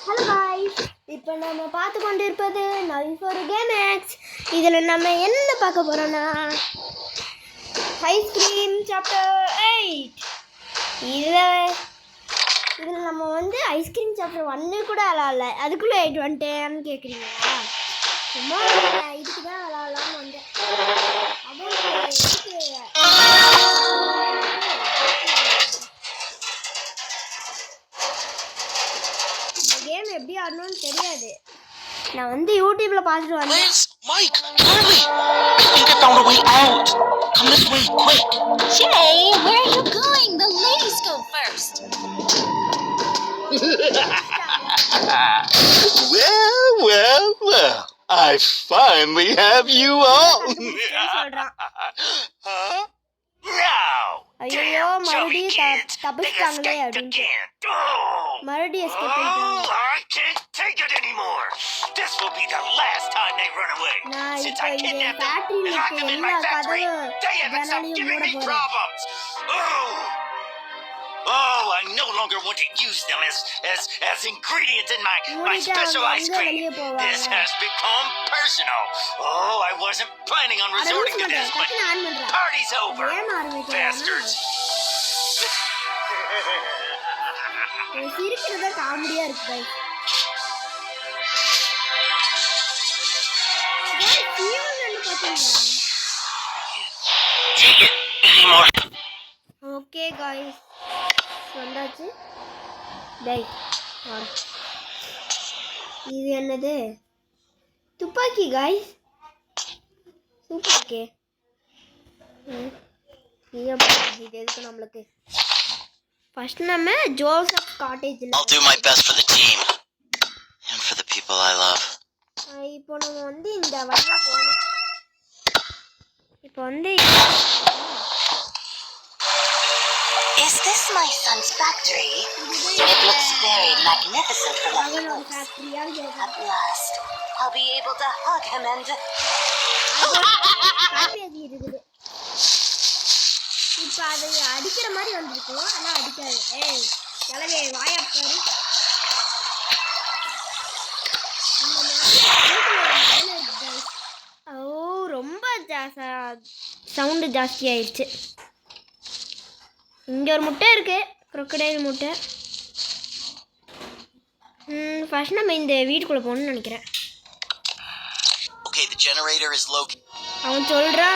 Hello guys, இப்போ நம்ம பார்த்து கொண்டு இருப்பது நைஃப் ஒரு கேமேக்ஸ். இதில் நம்ம என்ன பார்க்க போகிறோன்னா ஐஸ்கிரீம் சாப்டர் 8. இதில் நம்ம வந்து ஐஸ்கிரீம் சாப்டர் 1 கூட விளாட்ல, அதுக்குள்ளே 8 வந்துட்டேன்னு கேட்குறீங்களா? சும்மா இதுக்கு தான் விளாட்லான்னு வந்தேன். கேம் எப்படி ஆடணும்னு தெரியாது. நான் வந்து யூடியூப்ல பார்த்துட்டு வந்தேன். Mike, Charlie, I think I found a way out. Come this way, quick. Jay, where are you going? The ladies go first. Well. I finally have you all. Huh? Now. ஐயோ மறுபடியும் தப்பிச்சிட்டாங்களே அப்படின்ட்டு மறுபடியும் எஸ்கேப் பண்ணிட்டாங்க. I can't take it anymore. This will be the last time they run away. Since I kidnapped them and locked them in my factory, they haven't stopped giving me problems. Oh, I no longer want to use them as ingredients in my special ice cream. This has become personal. Oh, I wasn't planning on resorting to this, but party's over. Bastards. சிரிக்கிறத காமெடியா இருக்கு Take it anymore. Okay guys, வந்தாச்சு. டேய் இது என்னது? துப்பாக்கி guys, super. Okay இது எதுக்கு நம்மளுக்கு? ஃபர்ஸ்ட் நம்ம Joseph காட்டேஜ்ல I'll do my best for the team and for the people I love. இப்போ நம்ம வந்து இந்த வழியா போறோம். இப்போ வந்து Is this my son's factory? It looks very magnificent for what it looks. At last, I'll be able to hug him and... இப்போ அதை அடிக்கிற மாதிரி வந்துருக்கும், ஆனால் அடிக்காது. ஏய் கிளவே வாயாப்பாரு. ஓ ரொம்ப சவுண்டு ஜாஸ்தி ஆயிடுச்சு. இங்கே ஒரு முட்டை இருக்குது, crocodile முட்டை. ஃபர்ஸ்ட் நம்ம இந்த வீட்டுக்குள்ளே போகணும்னு நினைக்கிறேன். Okay, the generator is located. அவன் சொல்கிறா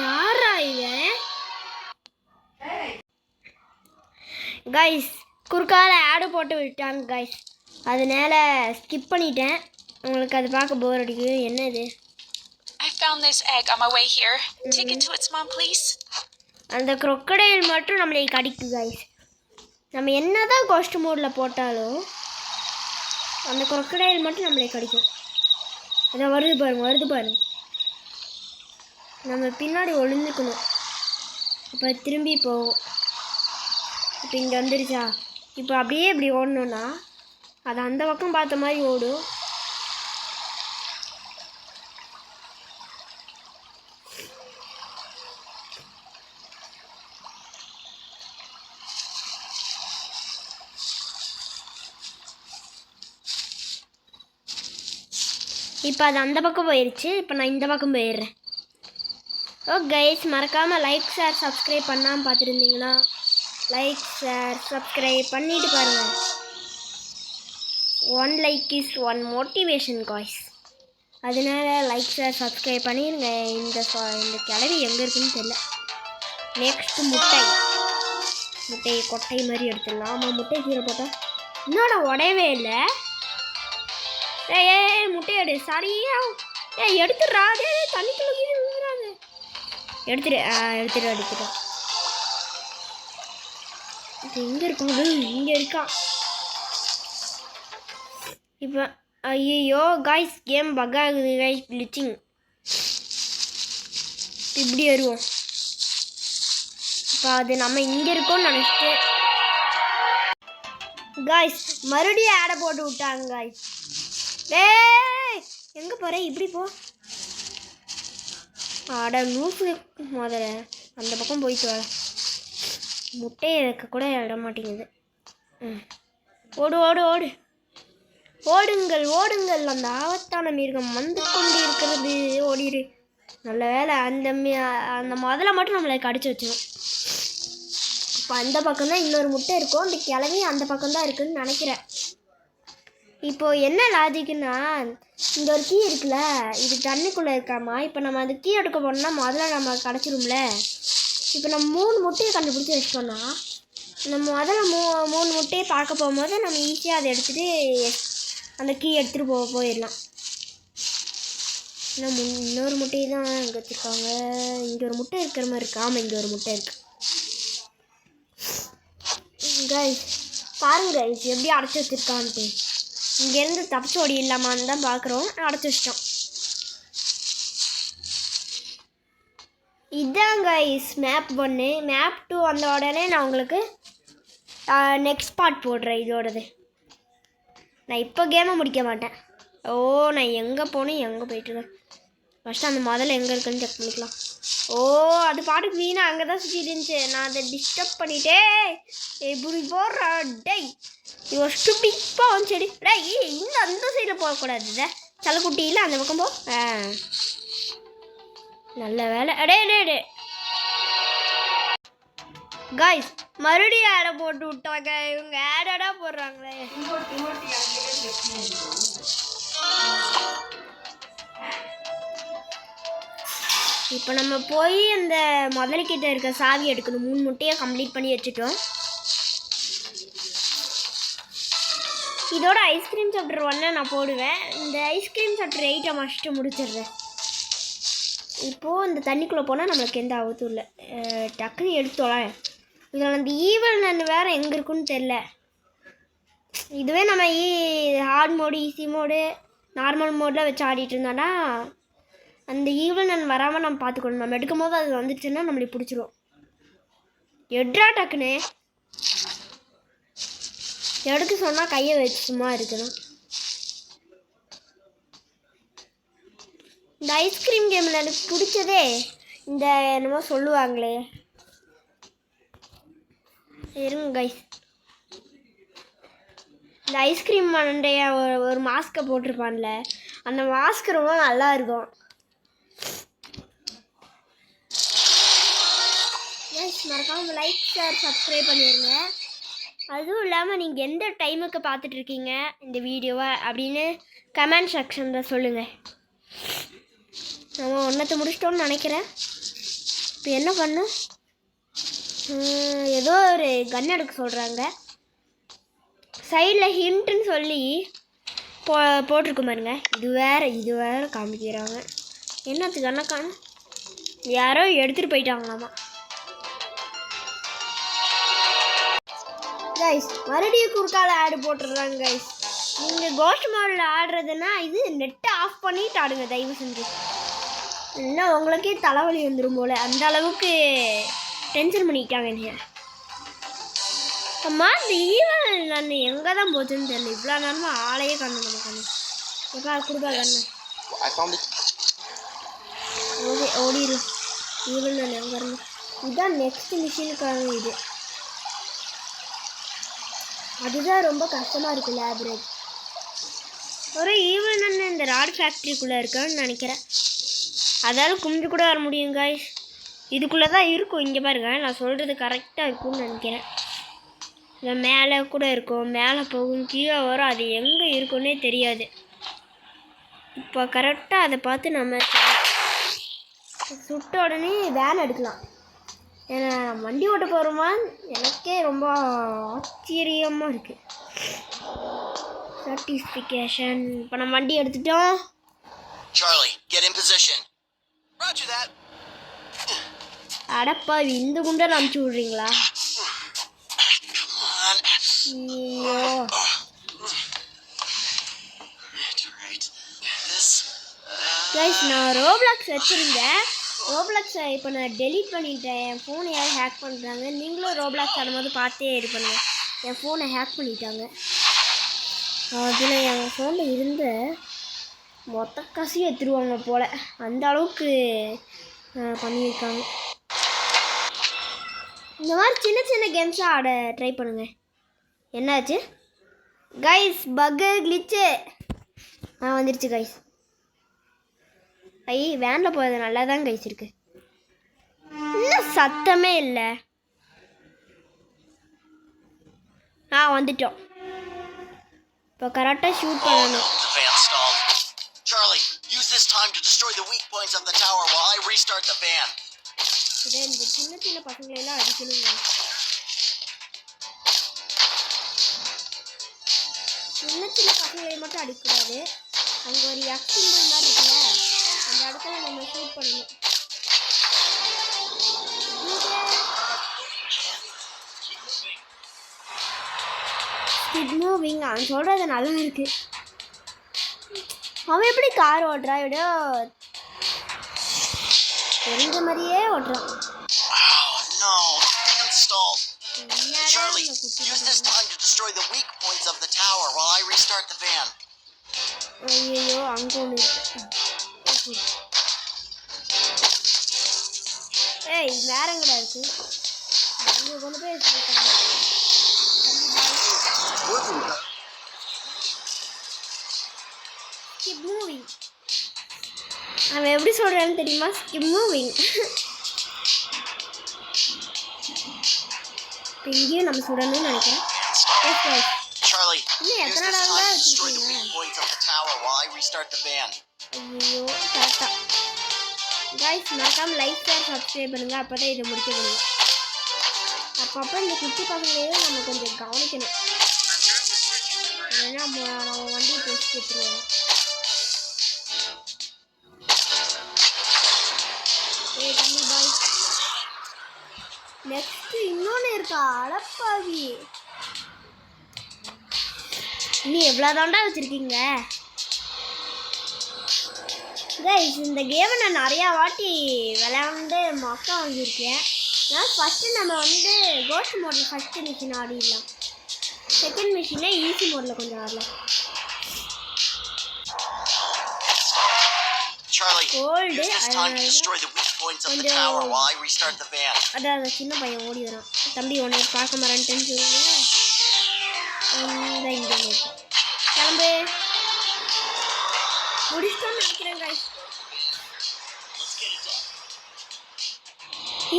யாரா இவன்? கைஸ் குறுக்கால ஆடு போட்டு விட்டாங்க கைஸ், அதனால ஸ்கிப் பண்ணிட்டேன். உங்களுக்கு அது பார்க்க போர் அடிக்குது. என்ன இது? I found this egg on my way here. Take it to its mom, please. அந்த crocodile மட்டும் நம்மளை கடிக்கும் கைஸ். நம்ம என்ன தான் கோஸ்ட் மோடில் போட்டாலும் அந்த crocodile மட்டும் நம்மளை கடிக்கும். அதை வருது பாருங்க. நம்ம பின்னாடி ஒளிஞ்சுக்கணும், இப்போ திரும்பி போவோம். இப்போ இங்கே வந்துருச்சா? இப்போ அப்படியே இப்படி ஓடணுன்னா அது அந்த பக்கம் பார்த்த மாதிரி ஓடும். இப்போ அது அந்த பக்கம் போயிடுச்சு. இப்போ நான் இந்த பக்கம் போயிடுறேன். ஓ கைஸ், மறக்காமல் லைக் ஷேர் சப்ஸ்கிரைப் பண்ணாமல் பார்த்துருந்தீங்கன்னா லைக் ஷேர் சப்ஸ்கிரைப் பண்ணிட்டு பாருங்கள். 1 லைக் இஸ் 1 மோட்டிவேஷன் காய்ஸ். அதனால லைக் ஷேர் சப்ஸ்கிரைப் பண்ணிடுங்க. இந்த கிளவி எங்கே இருக்குன்னு தெரியல. நெக்ஸ்ட் முட்டை கொட்டை மாதிரி எடுத்துடலாம். ஆமாம், முட்டை கீரை போட்டால் இன்னோட உடையவே இல்லை. ஏய் முட்டை எடு, சரியா எடுத்துடுறா. தண்ணிக்குள்ள எடுத்துட்டோம். எங்கே இருக்கும்? இங்கே இருக்கான். இப்போ ஐயோ காய்ஸ், கேம் பக் ஆகுது காய்ஸ், கிளிச்சிங். இப்படி வருவோம். இப்போ அது நம்ம இங்கே இருக்கோம்னு நினச்சிட்டு காய்ஸ் மறுபடியும் ஆடை போட்டு விட்டாங்க காய்ஸ். ஏய் எங்கே போகிற? இப்படி போ. ஆட லூசு, முதல்ல அந்த பக்கம் போயிட்டு வர. முட்டையை வைக்க கூட இட மாட்டேங்குது. ஓடு ஓடு ஓடு ஓடுங்கள் ஓடுங்கள். அந்த ஆபத்தான மிருகம் வந்து கொண்டு இருக்கிறது. ஓடிடு. நல்ல வேலை அந்த முதல்ல மட்டும் நம்மளை கடிச்சு வச்சிடும். இப்போ அந்த பக்கம் தான் இன்னொரு முட்டை இருக்கும். அந்த கிழவி அந்த பக்கம் தான் இருக்குதுன்னு நினைக்கிறேன். இப்போது என்ன லாஜிக்குன்னா, இந்த ஒரு கீ இருக்குல்ல, இது தண்ணிக்குள்ளே இருக்காமா. இப்போ நம்ம அந்த கீ எடுக்க போனோம்னா முதல்ல நம்ம கிடச்சிரும்ல. இப்போ நம்ம 3 முட்டையை கண்டுபிடிச்சி வச்சிட்டோம்னா, நம்ம முதல்ல 3 முட்டையை பார்க்க போகும்போது நம்ம ஈஸியாக அதை எடுத்துகிட்டு அந்த கீ எடுத்துகிட்டு போயிடலாம். இன்னும் இன்னொரு முட்டையை தான் இங்கே வச்சுருக்காங்க. இங்கே ஒரு முட்டை இருக்கிற மாதிரி இருக்கு. ஆமாம், இங்கே ஒரு முட்டை இருக்குது. கைஸ் பாருங்க கைஸ் எப்படி அடைச்சி வச்சுருக்கான்ட்டு. இங்கேருந்து தப்பிச்சு ஓடி இல்லாமான்னு தான் பார்க்குறோம். அடைச்சி வச்சிட்டோம். இதுதான் கைஸ் மேப் 1. மேப் 2 அந்த உடனே நான் உங்களுக்கு நெக்ஸ்ட் பார்ட் போடுறேன் இதோடது. நான் இப்போ கேமை முடிக்க மாட்டேன். நான் எங்கே போனேன் எங்கே போயிட்டுருக்கேன். ஃபஸ்ட்டு அந்த முதல்ல எங்கே இருக்குன்னு செக் பண்ணிக்கலாம். அது பாட்டுக்கு வீணாக அங்கே தான் சுற்றிட்டு இருந்துச்சு. நான் அதை டிஸ்டர்ப் பண்ணிட்டே இப்படி போடுறா. டேய் இது ஒரு ஸ்டூபிப்பாக வந்து சரி. டேய் இன்னும் அந்த சைடில் போகக்கூடாது. இதை சலக்குட்டியில் அந்த பக்கம் போ. நல்ல வேலை. டே காய்ஸ் மறுபடியும் ஆடை போட்டு விட்டாங்க. இவங்க ஆடா போடுறாங்களே. இப்போ நம்ம போய் அந்த முதல்கிட்ட இருக்க சாவி எடுக்கணும். 3 முட்டையை கம்ப்ளீட் பண்ணி வச்சுட்டோம். இதோட ஐஸ்கிரீம் சாப்டர் 1 நான் போடுவேன். இந்த ஐஸ்கிரீம் சாப்டர் 8 மஸ்ட்டு முடிச்சிடுறேன். இப்போது இந்த தண்ணிக்குள்ளே போனால் நம்மளுக்கு எந்த ஆபத்தும் இல்லை. டக்குன்னு எடுத்தோலாம். இதில் அந்த ஈவல் நன் வேறு எங்கே இருக்குன்னு தெரில. இதுவே நம்ம hard mode, easy mode, normal மோடில் வச்சு ஆடிட்டு இருந்தோன்னா அந்த ஈவல் நன் வராமல் நம்ம பார்த்துக்கணும். நம்ம எடுக்கும் போது அது வந்துச்சுன்னா நம்மளை பிடிச்சிரும். எட்ரா டக்குன்னு எடுக்க சொன்னால் கையை வச்சு சும்மா இருக்கணும். இந்த ஐஸ்கிரீம் கேமில் எனக்கு பிடிச்சதே இந்த என்னமோ சொல்லுவாங்களே, இருங்க கைஸ், இந்த ஐஸ்கிரீம் மண்டைய ஒரு மாஸ்கை போட்டிருப்பான்ல, அந்த மாஸ்க் ரொம்ப நல்லா இருக்கும். மறக்காம லைக் ஷேர் சப்ஸ்கிரைப் பண்ணிடுங்க. அதுவும் இல்லாமல் நீங்கள் எந்த டைமுக்கு பார்த்துட்ருக்கீங்க இந்த வீடியோவை அப்படின்னு கமெண்ட் செக்ஷனில் சொல்லுங்கள். நம்ம ஒன்றத்தை முடிச்சிட்டோன்னு நினைக்கிறேன். இப்போ என்ன பண்ணோம், ஏதோ ஒரு கன் எடுக்க சொல்கிறாங்க. சைடில் ஹிண்ட்டுன்னு சொல்லி போட்டிருக்கு பாருங்க. இது வேறு காமிக்கிறாங்க. என்னத்துக்கு கண்ணை காணும், யாரோ எடுத்துகிட்டு போயிட்டாங்களாமா. கைஸ் மறுபடியும் குறுக்கால ஆடு போட்டுடுறாங்க. கைஸ் நீங்கள் கோஸ்ட் மாடலில் ஆடுறதுன்னா இது நெட்டை ஆஃப் பண்ணிட்டு ஆடுங்க தயவு செஞ்சு. இல்லைன்னா உங்களுக்கே தலைவலி வந்துடும் போல், அந்த அளவுக்கு டென்ஷன் பண்ணிக்கிட்டாங்க என்ன. அம்மா இந்த ஈவல் நான் எங்கே தான் போச்சுன்னு தெரியல. இவ்வளோ நேரமாக ஆளையே கண்ணு நம்ம கண்ணு எப்பா கொடுப்பா கண்ணு. ஓகே ஓடிடும். ஈவல் நான் எங்கே இருந்தேன். இதுதான் நெக்ஸ்ட் மிஷினுக்கான இது. அதுதான் ரொம்ப கஷ்டமாக இருக்குது லேப்ரேட். ஒரு ஈவல் நான் இந்த ராட் ஃபேக்ட்ரிக்குள்ளே இருக்கான்னு நினைக்கிறேன். அதால் கும்பிட்டு கூட வர முடியும் காய்ஸ். இதுக்குள்ளே தான் இருக்கும். இங்கே பாருங்க, நான் சொல்கிறது கரெக்டாக இருக்கும்னு நினைக்கிறேன். இல்லை மேலே கூட இருக்கும், மேலே போகும், கீழே வரும். அது எங்கே இருக்குன்னே தெரியாது. இப்போ கரெக்டாக அதை பார்த்து நம்ம சுட்ட உடனே வேன் எடுக்கலாம். ஏன்னா வண்டி ஓட்ட போகிறோமா எனக்கே ரொம்ப ஆச்சரியமாக இருக்குது. சர்டிஃபிகேஷன். இப்போ நம்ம வண்டி எடுத்துட்டோம். Charlie, get in position. Roger that. அடப்பா இந்த குண்டை அனுப்பிச்சி விட்றீங்களா? ஐயோ கைஸ், நான் ரோப்ளாக்ஸ் வச்சுருந்தேன். ரோப்ளாக்ஸை இப்போ நான் டெலீட் பண்ணிட்டேன். என் ஃபோனை யாரும் ஹேக் பண்ணுறாங்க. நீங்களும் ரோப்ளாக்ஸ் ஆடும்போது பார்த்தே இது பண்ணுங்கள். என் ஃபோனை ஹேக் பண்ணிட்டாங்க. அதில் என் ஃபோனில் இருந்த மொத்த காசையும் எடுத்துருவாங்க போல், அந்த அளவுக்கு பண்ணியிருக்காங்க. இந்த மாதிரி சின்ன சின்ன கேம்ஸாக ஆட ட்ரை பண்ணுங்கள். என்னாச்சு? கைஸ் பக்கு கிளிச்சு வந்துருச்சு கைஸ். வேனில் போகிறது நல்லா தான் கைஸ் இருக்கு. இன்னும் சத்தமே இல்லை. வந்துட்டோம். இப்போ கரெக்டாக ஷூட் பண்ணணும். The van stalled. Charlie, use this time to destroy the weak points of the tower while I restart the van. இதே இந்த சின்ன சின்ன பசங்களெல்லாம் அடிக்கணுங்க. சின்ன சின்ன பசங்களை மட்டும் அடிக்கக்கூடாது. அங்கே ஒரு எக்ஸிம்பிள் மாதிரி இருக்குல்ல, அந்த இடத்துல நம்ம ஷூட் பண்ணணும். ஸ்கிட் மூவிங் அவன் சொல்கிறது நல்லா இருக்கு. அவன் எப்படி கார் ஓட்டுறா? எப்படியோ தெரிஞ்ச மாதிரியே ஓட்டுறான். Oh no, the van stalled. Charlie, use this time to destroy the weak points of the tower while I restart the van. ஐயோ அங்கே ஒன்று இருக்கு. வேற எங்கடா இருக்கு? அங்கே கொண்டு போய் வச்சுருக்காங்க. Keep moving. அவன் எப்படி சொல்கிறான்னு தெரியுமா? Keep moving. இங்கேயும் நம்ம சுடணும்னு நினைக்கிறேன். Charlie, இன்னும் use எத்தனை this நாள் time தான் to destroy the வச்சுருக்கீங்க? weak points of the tower while I restart the van. ஐயோ கரெக்டாக. கைஸ் மறக்காமல் லைக் ஷேர் சப்ஸ்கிரைப் பண்ணுங்கள். அப்போ தான் இதை முடிக்க முடியும். அப்பப்போ இந்த குட்டி பசங்களையும் நம்ம கொஞ்சம் கவனிக்கணும். இல்லைன்னா நம்ம வண்டியை போச்சு எடுத்துருவோம். தம்பி பாய். நெக்ஸ்ட்டு இன்னொன்று இருக்கா? அடப்பாவி, நீ எவ்வளோ தாண்டா வச்சுருக்கீங்க கைஸ்? இந்த கேமை நான் நிறையா வாட்டி விளையாண்டு மக்கா வாங்கியிருக்கேன். நான் ஃபஸ்ட்டு நம்ம கோஸ்ட் மோடில் ஃபஸ்ட்டு மிஷின் ஆடிடலாம். செகண்ட் மிஷினில் ஈஸி மோடில் கொஞ்சம் ஆடலாம். Charlie, Cold, use this time to destroy the weak points of the tower while I restart the van. அதான் அந்த சின்ன பையன் ஓடி வரான். தம்பி உன்னை பார்க்க மாறேன்ட்டுன்னு சொல்லுங்க. இங்கே கிளம்பு. முடிச்சிட்டோன்னு நினைக்கிறேன் guys.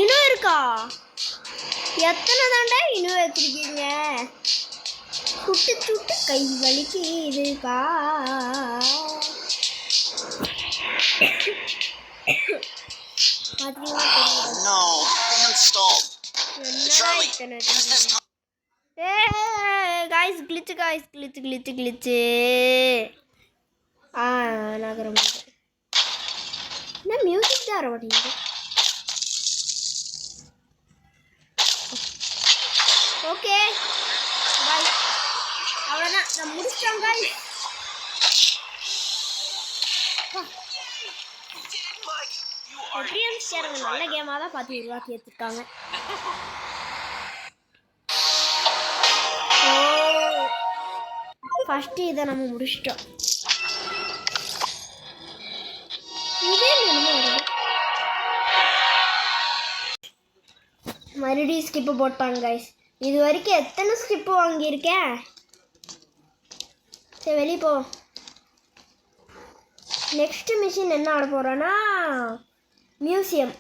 இன்னும் இருக்கா? எத்தனை தாண்டா இன்னும் வச்சிருக்கீங்க? சுட்டு சுட்டு கை வலிக்கு இதுக்கா? No, the van stalled. Charlie, use this time. guys glitch. நகர மாட்டேன். என்ன மியூசிக் தான் வர மாட்டேங்குது. ஓகே பாய், அவ்வளோதான், நான் முடிச்சிட்டோம் guys. எப்படியும் நல்ல கேமாக தான் பார்த்து உருவாக்கி எடுத்துருக்காங்க. ஃபஸ்ட்டு இதை நம்ம முடிச்சிட்டோம். இதே மறுபடியும் ஸ்கிப்பு போட்டாங்க கைஸ். இது வரைக்கும் எத்தனை ஸ்கிப்பு வாங்கியிருக்கேன். சரி வெளியே போ. நெக்ஸ்ட் மிஷின் என்ன ஆட போகிறோன்னா மியூசியம்.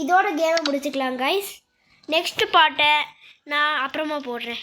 இதோட கேமை முடிச்சுக்கலாம் கைஸ். நெக்ஸ்ட் பாட்டை நான் அப்புறமா போடுறேன்.